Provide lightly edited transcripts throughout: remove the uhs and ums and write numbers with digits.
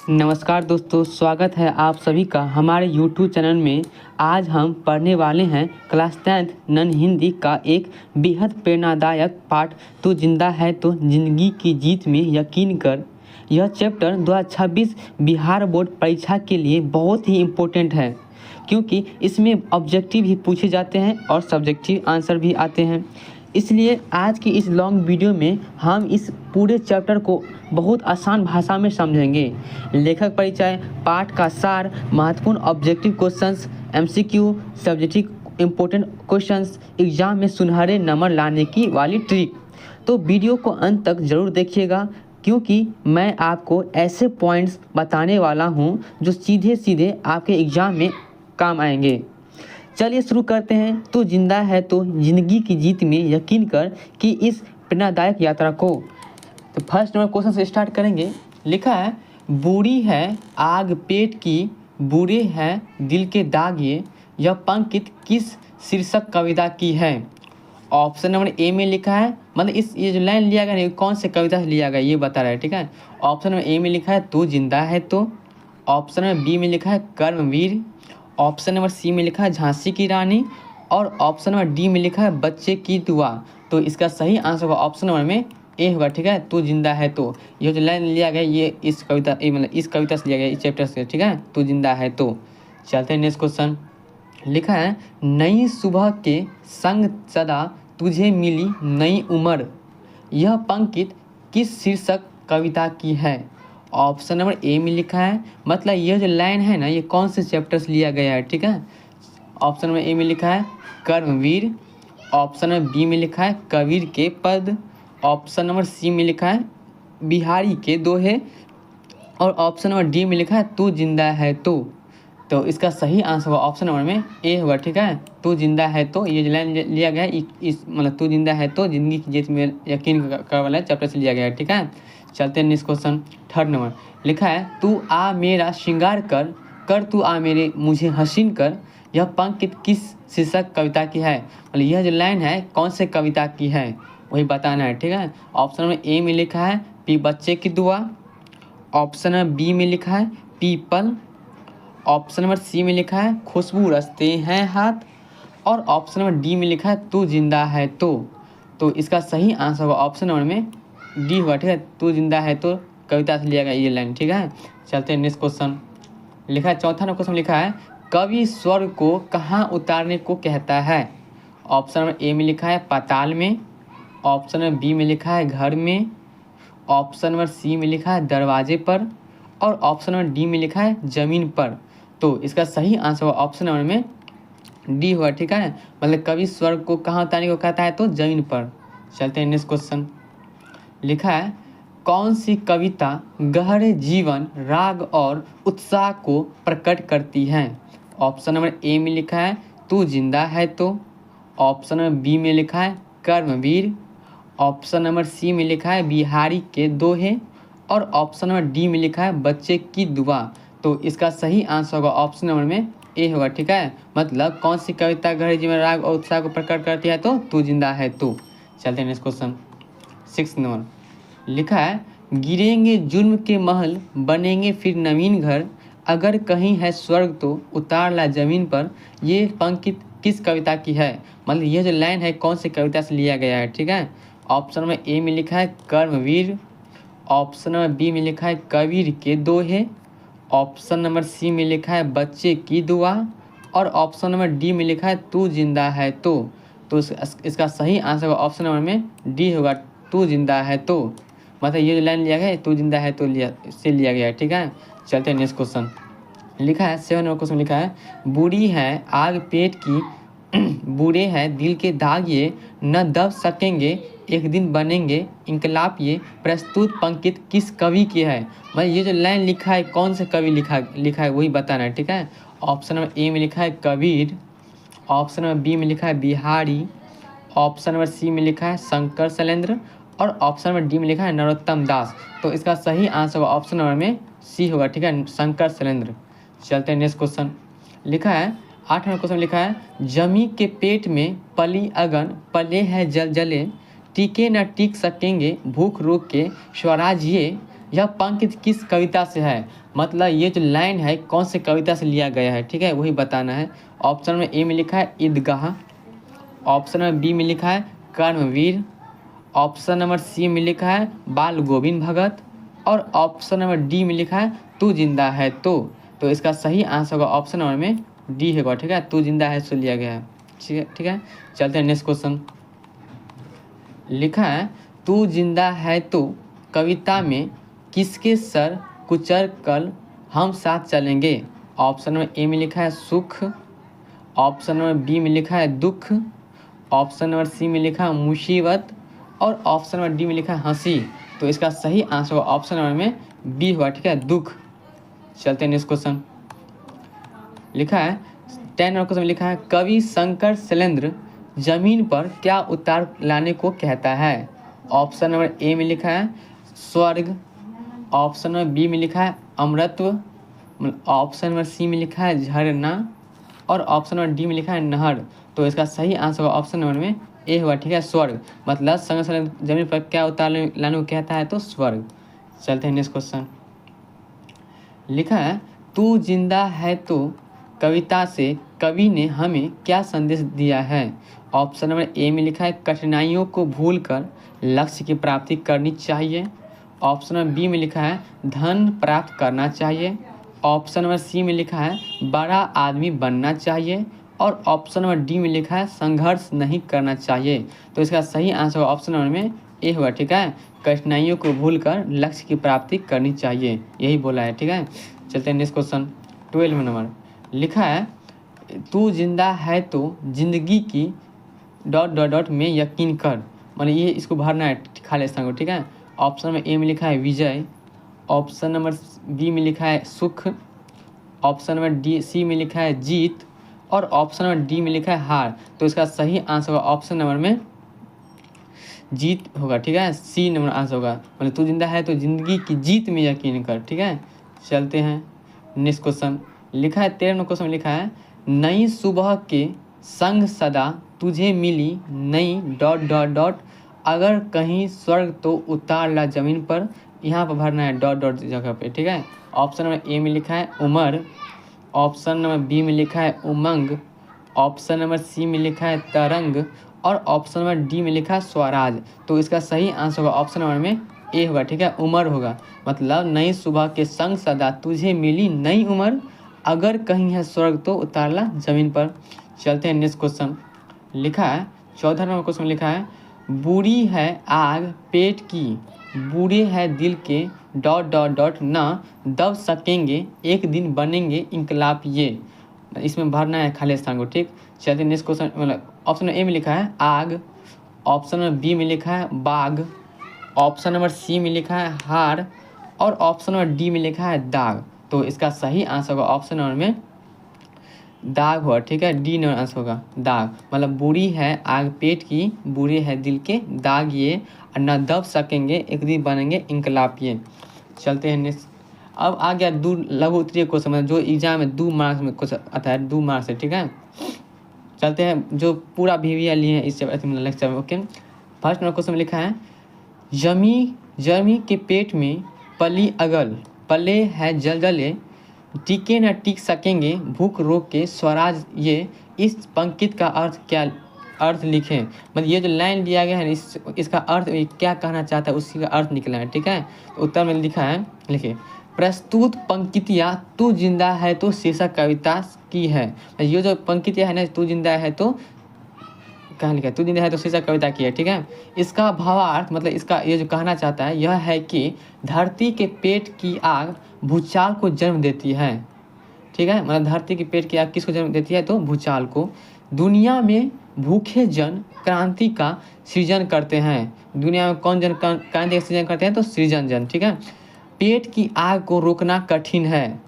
नमस्कार दोस्तों, स्वागत है आप सभी का हमारे YouTube चैनल में। आज हम पढ़ने वाले हैं क्लास 10th नन हिंदी का एक बेहद प्रेरणादायक पाठ, तू जिंदा है तो जिंदगी की जीत में यकीन कर। यह चैप्टर 2026 बिहार बोर्ड परीक्षा के लिए बहुत ही इम्पोर्टेंट है, क्योंकि इसमें ऑब्जेक्टिव भी पूछे जाते हैं और सब्जेक्टिव आंसर भी आते हैं। इसलिए आज की इस लॉन्ग वीडियो में हम इस पूरे चैप्टर को बहुत आसान भाषा में समझेंगे। लेखक परिचय, पाठ का सार, महत्वपूर्ण objective questions, MCQ, subjective important questions, exam में सुनहरे नंबर लाने की वाली ट्रिक। तो वीडियो को अंत तक ज़रूर देखिएगा, क्योंकि मैं आपको ऐसे पॉइंट्स बताने वाला हूं जो सीधे सीधे आपके एग्ज़ाम में काम आएंगे। चलिए शुरू करते हैं। तो जिंदा है तो जिंदगी की जीत में यकीन कर कि इस प्रेरणादायक यात्रा को। तो फर्स्ट नंबर क्वेश्चन से स्टार्ट करेंगे। लिखा है, बुरी है आग पेट की, बुरे हैं दिल के दाग यह पंक्ति किस शीर्षक कविता की है? ऑप्शन नंबर ए में लिखा है, मतलब ये जो लाइन लिया गया है कौन से कविता से लिया गया ये बता रहा है, ठीक है। ऑप्शन नंबर ए में लिखा है तू जिंदा है तो। ऑप्शन नंबर बी में लिखा है कर्मवीर। ऑप्शन नंबर सी में लिखा है झांसी की रानी। और ऑप्शन नंबर डी में लिखा है बच्चे की दुआ। तो इसका सही आंसर होगा ऑप्शन नंबर में ए होगा, ठीक है। तू जिंदा है तो ये जो लाइन लिया गया ये इस कविता मतलब इस कविता से लिया गया, इस चैप्टर से, ठीक है। तू जिंदा है तो। चलते हैं नेक्स्ट क्वेश्चन। लिखा है, नई सुबह के संग सदा तुझे मिली नई उम्र यह पंक्ति किस शीर्षक कविता की है? ऑप्शन नंबर ए में लिखा है, मतलब ये जो लाइन है ना ये कौन से चैप्टर से लिया गया है, ठीक है। ऑप्शन नंबर ए में लिखा है कर्मवीर। ऑप्शन नंबर बी में लिखा है कबीर के पद। ऑप्शन नंबर सी में लिखा है बिहारी के दोहे। और ऑप्शन नंबर डी में लिखा है तू जिंदा है तो इसका सही आंसर होगा ऑप्शन नंबर में ए होगा, ठीक है। तू जिंदा है तो ये जो लाइन लिया गया है इस मतलब तू जिंदा है तो जिंदगी की जीत में यकीन कर वाला चैप्टर से लिया गया है, ठीक है। चलते हैं नेक्स्ट क्वेश्चन। थर्ड नंबर लिखा है, तू आ मेरा श्रृंगार कर, कर तू आ मेरे मुझे हसीन कर यह पंक्ति किस शीर्षक कविता की है? मतलब यह जो लाइन है कौन से कविता की है वही बताना है, ठीक है। ऑप्शन नंबर ए में लिखा है पी बच्चे की दुआ। ऑप्शन नंबर बी में लिखा है पीपल। ऑप्शन नंबर सी में लिखा है खुशबू रचते हैं हाथ। और ऑप्शन नंबर डी में लिखा है तू जिंदा है तो इसका सही आंसर होगा ऑप्शन नंबर में डी हुआ, ठीक है। तू जिंदा है तो कविता से लिया गया ये लाइन, ठीक है। चलते हैं नेक्स्ट क्वेश्चन। लिखा है, चौथा नंबर क्वेश्चन लिखा है, कवि स्वर्ग को कहाँ उतारने को कहता है? ऑप्शन नंबर ए में लिखा है पाताल में। ऑप्शन नंबर बी में लिखा है घर में। ऑप्शन नंबर सी में लिखा है दरवाजे पर। और ऑप्शन नंबर डी में लिखा है जमीन पर। तो इसका सही आंसर होगा ऑप्शन नंबर में डी हुआ, ठीक है। मतलब कवि स्वर्ग को कहाँ उतारने को कहता है तो जमीन पर। चलते हैं नेक्स्ट क्वेश्चन। लिखा है, कौन सी कविता गहरे जीवन, राग और उत्साह को प्रकट करती है? ऑप्शन नंबर ए में लिखा है तू जिंदा है तो। ऑप्शन नंबर बी में लिखा है कर्मवीर। ऑप्शन नंबर सी में लिखा है बिहारी के दोहे। और ऑप्शन नंबर डी में लिखा है बच्चे की दुआ। तो इसका सही आंसर होगा ऑप्शन नंबर में ए होगा, ठीक है। मतलब कौन सी कविता गहरे जीवन, राग और उत्साह को प्रकट करती है तो तू जिंदा है तो। चलते हैं नेक्स्ट क्वेश्चन। 6 नंबर लिखा है, गिरेंगे जुल्म के महल, बनेंगे फिर नवीन घर, अगर कहीं है स्वर्ग तो उतार ला जमीन पर ये पंक्ति किस कविता की है? मतलब ये जो लाइन है कौन सी कविता से लिया गया है, ठीक है। ऑप्शन नंबर ए में लिखा है कर्मवीर। ऑप्शन नंबर बी में लिखा है कबीर के दोहे। ऑप्शन नंबर सी में लिखा है बच्चे की दुआ। और ऑप्शन नंबर डी में लिखा है तू जिंदा है तो इसका सही आंसर होगा ऑप्शन नंबर में डी होगा, तू जिंदा है तो। मतलब ये जो लाइन लिया गया है तू जिंदा है तो लिया गया है, ठीक है। चलते हैं नेक्स्ट क्वेश्चन। लिखा है 7 नंबर क्वेश्चन लिखा है, बुरी है आग पेट की, बुरे हैं दिल के दाग ये न दब सकेंगे एक दिन बनेंगे इनकलाब ये प्रस्तुत पंक्ति किस कवि की है? मतलब ये जो लाइन लिखा है कौन से कवि लिखा है वही बताना है, ठीक है। ऑप्शन नंबर ए में लिखा है कबीर। ऑप्शन नंबर बी में लिखा है बिहारी। ऑप्शन नंबर सी में लिखा है शंकर शैलेंद्र। और ऑप्शन नंबर डी में लिखा है नरोत्तम दास। तो इसका सही आंसर होगा ऑप्शन नंबर में सी होगा, ठीक है, शंकर शैलेंद्र। चलते हैं नेक्स्ट क्वेश्चन। लिखा है 8 नंबर क्वेश्चन लिखा है, जमी के पेट में पली अगन, पले है जल जले, टीके न टिक सकेंगे भूख रोक के स्वराज ये, यह पंक्ति किस कविता से है, मतलब ये जो लाइन है कौन से कविता से लिया गया है, ठीक है, वही बताना है। ऑप्शन में ए में लिखा है ईदगाह, ऑप्शन नंबर बी में लिखा है कर्मवीर, ऑप्शन नंबर सी में लिखा है बाल गोविंद भगत, और ऑप्शन नंबर डी में लिखा है तू जिंदा है तो इसका सही आंसर होगा ऑप्शन नंबर में डी होगा, ठीक है, तू जिंदा है से लिया गया है, ठीक है। चलते हैं नेक्स्ट क्वेश्चन। लिखा है तू जिंदा है तो कविता में किसके सर कुचल कर हम साथ चलेंगे। ऑप्शन नंबर ए में लिखा है सुख, ऑप्शन नंबर बी में लिखा है दुख, ऑप्शन नंबर सी में लिखा है मुसीबत, और ऑप्शन नंबर डी में लिखा है हंसी। तो इसका सही आंसर होगा ऑप्शन नंबर में बी होगा, ठीक है, दुख। चलते हैं नेक्स्ट क्वेश्चन। लिखा है 10 नंबर क्वेश्चन में लिखा है कवि शंकर शैलेंद्र जमीन पर क्या उतार लाने को कहता है। ऑप्शन नंबर ए में लिखा है स्वर्ग, ऑप्शन नंबर बी में लिखा है अमृतत्व, ऑप्शन नंबर सी में लिखा है झरना, और ऑप्शन नंबर डी में लिखा है नहर। तो इसका सही आंसर होगा ऑप्शन नंबर में ए हुआ, ठीक है, स्वर्ग। मतलब शंकर शैलेंद्र जमीन पर क्या उतार लाने को कहता है तो स्वर्ग। चलते हैं नेक्स्ट क्वेश्चन। लिखा है तू जिंदा है तो कविता से कवि ने हमें क्या संदेश दिया है। ऑप्शन नंबर ए में लिखा है कठिनाइयों को भूलकर लक्ष्य की प्राप्ति करनी चाहिए, ऑप्शन नंबर बी में लिखा है धन प्राप्त करना चाहिए, ऑप्शन नंबर सी में लिखा है बड़ा आदमी बनना चाहिए, और ऑप्शन नंबर डी में लिखा है संघर्ष नहीं करना चाहिए। तो इसका सही आंसर ऑप्शन नंबर में ए होगा, ठीक है, कठिनाइयों को भूलकर लक्ष्य की प्राप्ति करनी चाहिए, यही बोला है, ठीक है। चलते हैं नेक्स्ट क्वेश्चन 12 नंबर। लिखा है तू जिंदा है तो जिंदगी की ... में यकीन कर, मतलब ये इसको भरना है खाली स्थान को, ठीक है। ऑप्शन नंबर ए में लिखा है विजय, ऑप्शन नंबर बी में लिखा है सुख, ऑप्शन नंबर डी सी में लिखा है जीत, और ऑप्शन नंबर डी में लिखा है हार। तो इसका सही आंसर होगा ऑप्शन नंबर में जीत होगा, ठीक है, सी नंबर आंसर होगा, मतलब तू जिंदा है तो जिंदगी की जीत में यकीन कर, ठीक है। चलते हैं नेक्स्ट क्वेश्चन। लिखा है 13 क्वेश्चन में लिखा है नई सुबह के संग सदा तुझे मिली नई ... अगर कहीं स्वर्ग तो उतार ला जमीन पर, यहाँ पर भरना है ... जगह पे, ठीक है। ऑप्शन नंबर ए में लिखा है उमर, ऑप्शन नंबर बी में लिखा है उमंग, ऑप्शन नंबर सी में लिखा है तरंग, और ऑप्शन नंबर डी में लिखा है स्वराज। तो इसका सही आंसर होगा ऑप्शन नंबर में ए होगा, ठीक है, उमर होगा, मतलब नई सुबह के संग सदा तुझे मिली नई उमर, अगर कहीं है स्वर्ग तो उतार ला जमीन पर। चलते हैं नेक्स्ट क्वेश्चन। लिखा है 14 नंबर क्वेश्चन में लिखा है बुरी है आग पेट की, बुरे है दिल के ... न दब सकेंगे एक दिन बनेंगे इनकलाब ये। इसमें भरना है खाली स्थान को, ठीक। चलते नेक्स्ट क्वेश्चन, मतलब ऑप्शन ए में लिखा है आग, ऑप्शन नंबर बी में लिखा है बाग, ऑप्शन नंबर सी में लिखा है हार, और ऑप्शन नंबर डी में लिखा है दाग। तो इसका सही आंसर होगा ऑप्शन नंबर में दाग होगा, ठीक है, डी नंबर आंसर होगा दाग, मतलब बुरी है आग पेट की, बुरे है दिल के दाग ये, और न दब सकेंगे एक दिन बनेंगे इनकलाब ये। चलते हैं नेक्स्ट। अब आ गया लघु उत्तरीय क्वेश्चन, मतलब जो एग्जाम में 2 मार्क्स में क्वेश्चन आता है, 2 मार्क्स से, ठीक है। चलते हैं जो पूरा VVR लिए हैं इस लेक्चर में, ओके। फर्स्ट नंबर क्वेश्चन में लिखा है जमी के पेट में पली अगल, पले है जलजले, टिके न टिक सकेंगे भूख रोक के स्वराज ये, इस पंक्ति का अर्थ क्या अर्थ लिखें। मतलब ये जो लाइन दिया गया है इसका अर्थ क्या कहना चाहता है उसी का अर्थ निकला है, ठीक है। तो उत्तर में लिखा है, लिखिए प्रस्तुत पंक्तियाँ तू जिंदा है तो शीर्षक कविता की है। ये जो पंक्तियाँ है ना तू जिंदा है तो कहाँ लिखा है, तू जिंदा है तो शीर्षक कविता की है, ठीक है। इसका भावार्थ मतलब इसका ये जो कहना चाहता है यह है कि धरती के पेट की आग भूचाल को जन्म देती है, ठीक है। मतलब धरती के पेट की आग किसको जन्म देती है तो भूचाल को। दुनिया में भूखे जन क्रांति का सृजन करते हैं, दुनिया में कौन जन क्रांति का सृजन करते हैं तो सृजन जन, ठीक है। पेट की आग को रोकना कठिन है,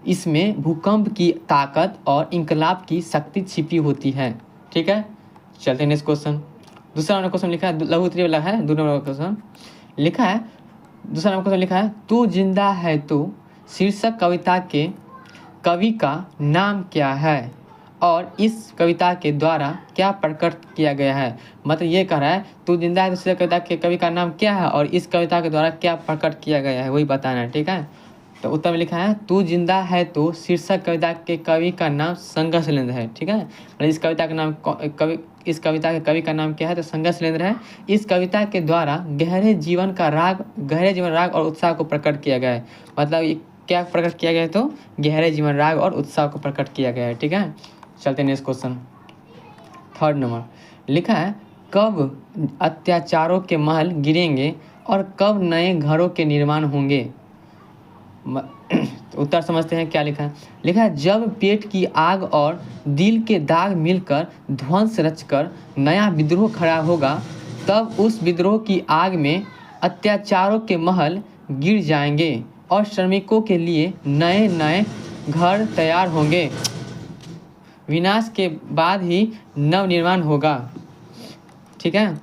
इसमें भूकंप की ताकत और इंकलाब की शक्ति छिपी होती है, ठीक है। चलते हैं नेक्स्ट क्वेश्चन। दूसरा नंबर क्वेश्चन लिखा है लघु उत्तरीय वाला है, 2 नंबर क्वेश्चन लिखा है। दूसरा नंबर क्वेश्चन लिखा है तू जिंदा है तो शीर्षक कविता के कवि का नाम क्या है। और इस कविता के द्वारा क्या प्रकट किया गया है। मतलब ये कह रहा है तू जिंदा है तो शीर्षक कविता के कवि का नाम क्या है और इस कविता के द्वारा क्या प्रकट किया गया है वही बताना है। ठीक है, तो उत्तर में लिखा है तू जिंदा है तो शीर्षक कविता के कवि का नाम शंकर शैलेंद्र है। ठीक है, मतलब इस कविता का नाम इस कविता के कवि का नाम क्या है तो शंकर शैलेंद्र है। इस कविता के द्वारा गहरे जीवन राग और उत्साह को प्रकट किया गया है। मतलब ये क्या प्रकट किया गया है तो गहरे जीवन राग और उत्साह को प्रकट किया गया है। ठीक है, चलते हैं नेक्स्ट क्वेश्चन। 3rd नंबर लिखा है कब अत्याचारों के महल गिरेंगे और कब नए घरों के निर्माण होंगे। उत्तर समझते हैं क्या लिखा है। लिखा है जब पेट की आग और दिल के दाग मिलकर ध्वंस रचकर नया विद्रोह खड़ा होगा तब उस विद्रोह की आग में अत्याचारों के महल गिर जाएंगे और श्रमिकों के लिए नए नए घर तैयार होंगे। विनाश के बाद ही नव निर्माण होगा। ठीक है,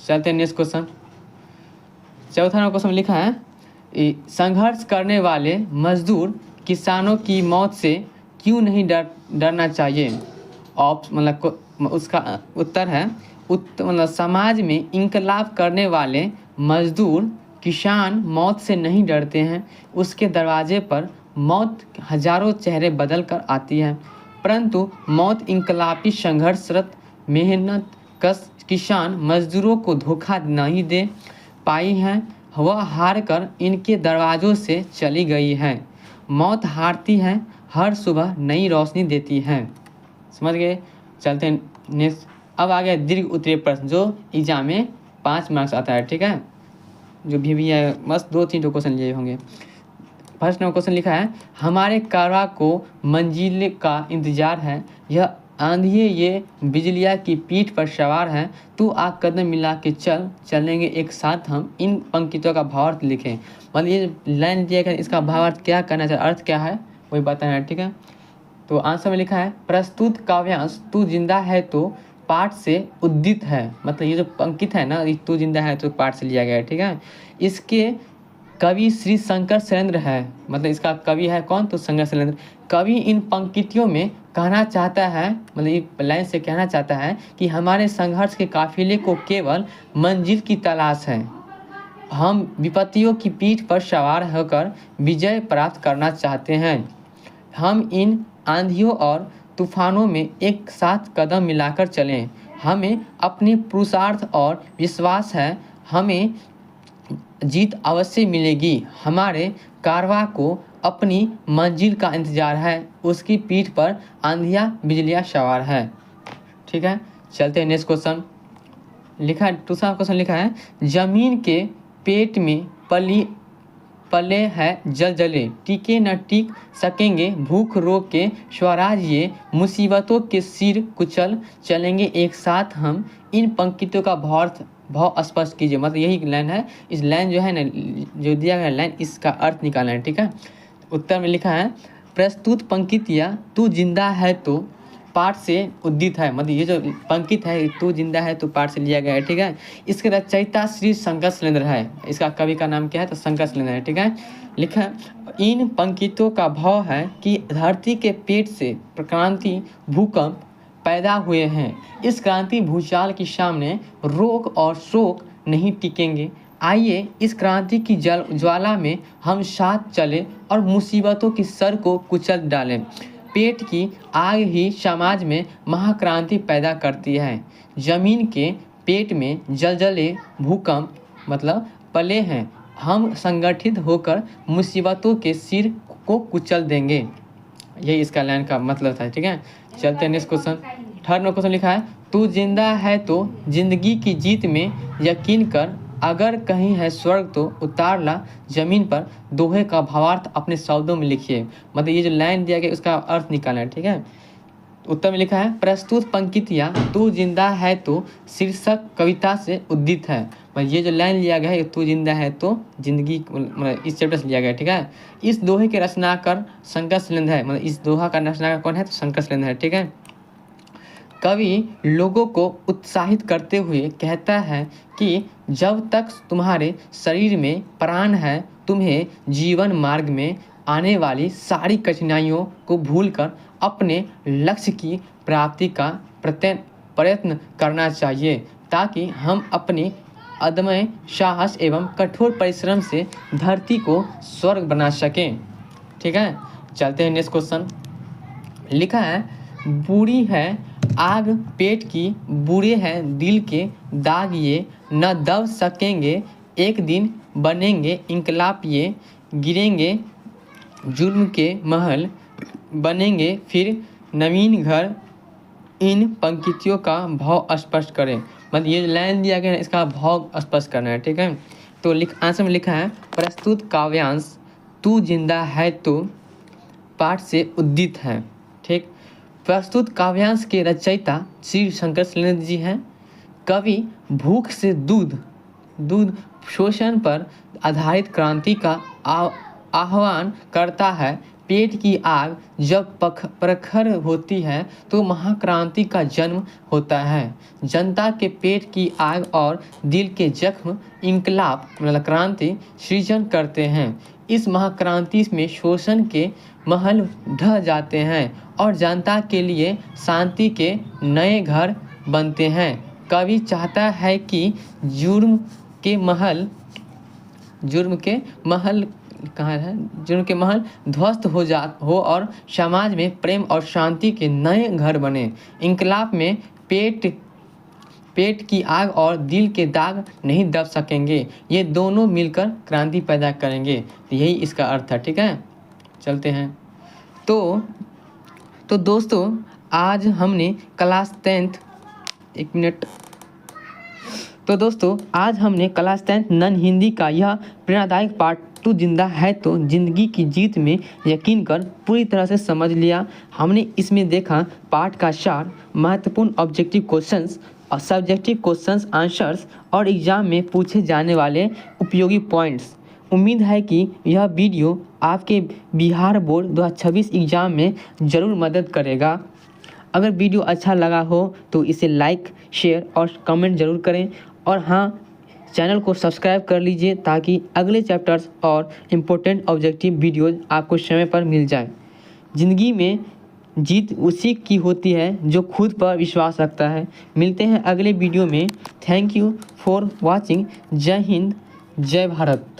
चलते हैं नेक्स्ट क्वेश्चन। 4था नंबर क्वेश्चन लिखा है संघर्ष करने वाले मजदूर किसानों की मौत से क्यों नहीं डरना चाहिए। मतलब उसका उत्तर है मतलब समाज में इंकलाब करने वाले मजदूर किसान मौत से नहीं डरते हैं। उसके दरवाजे पर मौत हजारों चेहरे बदल कर आती है, परंतु मौत इंकलाबी संघर्षरत मेहनत कश किसान मजदूरों को धोखा नहीं दे पाई है। वह हार कर इनके दरवाज़ों से चली गई है। मौत हारती है, हर सुबह नई रोशनी देती है। समझ गए, चलते हैं नेक्स्ट। अब आ गया दीर्घ उत्तरीय प्रश्न जो एग्जाम में 5 मार्क्स आता है। ठीक है, जो भी है बस 2-3 क्वेश्चन लिए होंगे। फर्स्ट नंबर क्वेश्चन लिखा है हमारे कारवा को मंजिल का इंतजार है, यह आंधिये ये बिजलिया की पीठ पर सवार है, तू आ कदम मिला के चलेंगे एक साथ हम। इन पंक्तियों का भावार्थ लिखें। मतलब ये लाइन दिया गया इसका भावार्थ क्या करना चाहिए, अर्थ क्या है वही बताना है। ठीक है, तो आंसर में लिखा है प्रस्तुत काव्यांश तू जिंदा है तो पाठ से उद्दित है। मतलब ये जो पंक्ति है ना तू जिंदा है तो पाठ से लिया गया है। ठीक है, इसके कवि श्री शंकर शैलेंद्र है। मतलब इसका कवि है कौन तो शंकर शैलेंद्र। कवि इन पंक्तियों में कहना चाहता है, मतलब ये लाइन से कहना चाहता है कि हमारे संघर्ष के काफिले को केवल मंजिल की तलाश है। हम विपत्तियों की पीठ पर सवार होकर विजय प्राप्त करना चाहते हैं। हम इन आंधियों और तूफानों में एक साथ कदम मिलाकर चलें। हमें अपने पुरुषार्थ और विश्वास है, हमें जीत अवश्य मिलेगी। हमारे कारवा को अपनी मंजिल का इंतजार है, उसकी पीठ पर आंधियाँ बिजलियाँ सवार है। ठीक है, चलते हैं नेक्स्ट क्वेश्चन। लिखा है दूसरा क्वेश्चन लिखा है जमीन के पेट में पले है जल जले, टिके न टिक सकेंगे भूख रोग के स्वराज ये, मुसीबतों के सिर कुचल चलेंगे एक साथ हम। इन पंक्तियों का भाव स्पष्ट कीजिए। मतलब यही लाइन है, इस लाइन जो है ना जो दिया गया लाइन इसका अर्थ निकालना है। ठीक है, उत्तर में लिखा है प्रस्तुत पंक्तियाँ तू जिंदा है तो पाठ से उद्दित है। मतलब ये जो पंक्ति है तू जिंदा है तो पाठ से लिया गया है। ठीक है, इसके रचयिता श्री शंकर शैलेंद्र है। इसका कवि का नाम क्या है तो शंकर शैलेंद्र है। ठीक है, लिखा है इन पंक्तियों का भाव है कि धरती के पेट से क्रांति भूकंप पैदा हुए हैं। इस क्रांति भूचाल के सामने रोग और शोक नहीं टिकेंगे। आइए इस क्रांति की ज्वाला में हम साथ चले और मुसीबतों की सर को कुचल डालें। पेट की आग ही समाज में महाक्रांति पैदा करती है। जमीन के पेट में जलजले भूकंप मतलब पले हैं। हम संगठित होकर मुसीबतों के सिर को कुचल देंगे। यही इसका लाइन का मतलब था। ठीक है, चलते हैं next question. 3rd number question लिखा है तू जिंदा है तो जिंदगी की जीत में यकीन कर, अगर कहीं है स्वर्ग तो उतार ला जमीन पर। दोहे का भावार्थ अपने शब्दों में लिखिए। मतलब ये जो लाइन दिया गया उसका अर्थ निकालना है। ठीक है, उत्तर में लिखा है प्रस्तुत पंक्तियाँ तू जिंदा है तो शीर्षक कविता से उद्दित है। मतलब ये जो लाइन लिया गया है तू जिंदा है तो जिंदगी मतलब इस चैप्टर से लिया गया है। ठीक है, इस दोहे के रचनाकार शंकर शैलेंद्र है। मतलब इस दोहा का रचनाकार कौन है तो शंकर शैलेंद्र है। ठीक है, कवि लोगों को उत्साहित करते हुए कहता है कि जब तक तुम्हारे शरीर में प्राण है तुम्हें जीवन मार्ग में आने वाली सारी कठिनाइयों को भूलकर अपने लक्ष्य की प्राप्ति का प्रयत्न करना चाहिए, ताकि हम अपनी अदम्य साहस एवं कठोर परिश्रम से धरती को स्वर्ग बना सकें। ठीक है, चलते हैं नेक्स्ट क्वेश्चन। लिखा है, बुरी है आग पेट की, बुरे हैं दिल के दाग ये, न दब सकेंगे एक दिन बनेंगे इनकलाब ये, गिरेंगे जुल्म के महल बनेंगे फिर नवीन घर, इन पंक्तियों का भाव स्पष्ट करें। मतलब ये लाइन दिया गया है, इसका भाव स्पष्ट करना है। ठीक है, तो आंसर में लिखा है, प्रस्तुत काव्यांश तू जिंदा है तो पाठ से उद्दित है। ठीक, प्रस्तुत काव्यांश के रचयिता श्री शंकर शैलेंद्र जी हैं। कवि भूख से दूध शोषण पर आधारित क्रांति का आह्वान करता है। पेट की आग जब प्रखर होती है तो महाक्रांति का जन्म होता है। जनता के पेट की आग और दिल के जख्म इनकलाब मतलब क्रांति सृजन करते हैं। इस महाक्रांति में शोषण के महल ढह जाते हैं और जनता के लिए शांति के नए घर बनते हैं। कवि चाहता है कि जुर्म के महल ध्वस्त हो और समाज में प्रेम और शांति के नए घर बने। इनकलाब में पेट की आग और दिल के दाग नहीं दब सकेंगे, ये दोनों मिलकर क्रांति पैदा करेंगे। तो यही इसका अर्थ है। ठीक है, चलते हैं। तो दोस्तों, आज हमने क्लास 10th नन हिंदी का यह प्रेरणादायक पार्ट तू जिंदा है तो जिंदगी की जीत में यकीन कर पूरी तरह से समझ लिया। हमने इसमें देखा पाठ का सार, महत्वपूर्ण ऑब्जेक्टिव क्वेश्चंस और सब्जेक्टिव क्वेश्चंस आंसर्स और एग्जाम में पूछे जाने वाले उपयोगी पॉइंट्स। उम्मीद है कि यह वीडियो आपके बिहार बोर्ड 2026 एग्ज़ाम में ज़रूर मदद करेगा। अगर वीडियो अच्छा लगा हो तो इसे लाइक, शेयर और कमेंट ज़रूर करें। और हाँ, चैनल को सब्सक्राइब कर लीजिए ताकि अगले चैप्टर्स और इम्पोर्टेंट ऑब्जेक्टिव वीडियोज़ आपको समय पर मिल जाए। ज़िंदगी में जीत उसी की होती है जो खुद पर विश्वास रखता है। मिलते हैं अगले वीडियो में। Thank you for watching. जय हिंद, जय भारत।